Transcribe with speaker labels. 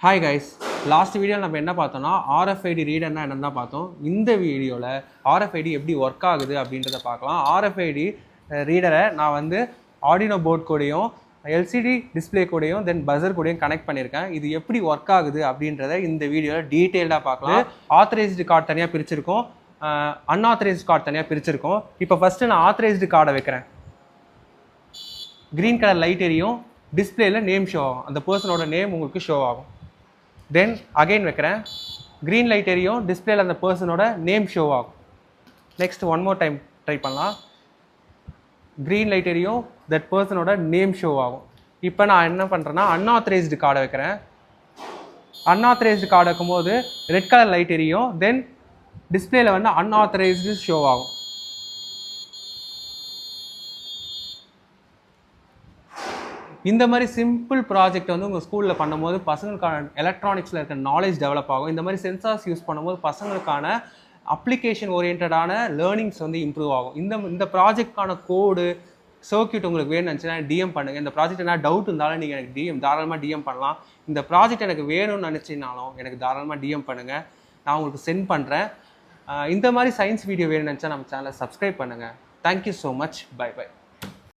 Speaker 1: Hi guys, last video நம்ம என்ன பார்த்தோம்னா RFID ரீடர்னா என்னன்னு தான் பார்த்தோம். இந்த வீடியோவில் RFID எப்படி ஒர்க் ஆகுது அப்படின்றத பார்க்கலாம். RFID ரீடரை நான் வந்து ஆர்டினோ போர்ட் கூடயும் LCD டிஸ்பிளே கூடயும் தென் பஸர் கூடயும் கனெக்ட் பண்ணியிருக்கேன். இது எப்படி ஒர்க் ஆகுது அப்படின்றத இந்த வீடியோவில் டீட்டெயில்டாக பார்க்கலாம். ஆத்தரைஸ்டு கார்டு தனியாக பிரிச்சிருக்கோம், அன்ஆத்தரைஸ்டு கார்டு தனியாக பிரிச்சிருக்கோம். இப்போ ஃபஸ்ட்டு நான் ஆத்தரைஸ்டு கார்டை வைக்கிறேன். க்ரீன் கலர் லைட் எரியும், டிஸ்பிளேல நேம் ஷோ ஆகும், அந்த பர்சனோட நேம் உங்களுக்கு ஷோ ஆகும். தென் அகைன் வைக்கிறேன், க்ரீன் லைட் எரியும், டிஸ்பிளேல அந்த பர்சனோட நேம் ஷோ ஆகும். Next one more time try பண்ணலாம். க்ரீன் லைட் எரியும், தட் பர்சனோட நேம் ஷோ ஆகும். இப்போ நான் என்ன பண்ணுறேன்னா அன்ஆத்தரைஸ்டு கார்டை வைக்கிறேன். அன்ஆத்தரைஸ்டு கார்டு வைக்கும்போது ரெட் கலர் லைட் எரியும், தென் டிஸ்பிளேல வந்து அன்ஆத்தரைஸ்டு ஷோ ஆகும். இந்த மாதிரி சிம்பிள் ப்ராஜெக்ட் வந்து உங்கள் ஸ்கூலில் பண்ணும்போது பசங்களுக்கான எலக்ட்ரானிக்ஸில் இருக்க நாலேஜ் டெவலப் ஆகும். இந்த மாதிரி சென்சார்ஸ் யூஸ் பண்ணும்போது பசங்களுக்கான அப்ளிகேஷன் ஓரியன்டான லேர்னிங்ஸ் வந்து இம்ப்ரூவ் ஆகும். இந்த ப்ராஜெக்ட்கான கோடு சர்க்யூட் உங்களுக்கு வேணும்னு நினச்சினா டிஎம் பண்ணுங்கள். இந்த ப்ராஜெக்ட் என்ன டவுட் இருந்தாலும் நீங்கள் எனக்கு தாராளமாக டிஎம் பண்ணலாம். இந்த ப்ராஜெக்ட் எனக்கு வேணும்னு நினச்சினாலும் எனக்கு தாராளமாக டிஎம் பண்ணுங்கள், நான் உங்களுக்கு சென்ட் பண்ணுறேன். இந்த மாதிரி சயின்ஸ் வீடியோ வேணும்னு நினச்சா நம்ம சேனலை சப்ஸ்கிரைப் பண்ணுங்கள். Thank you so much. Bye by.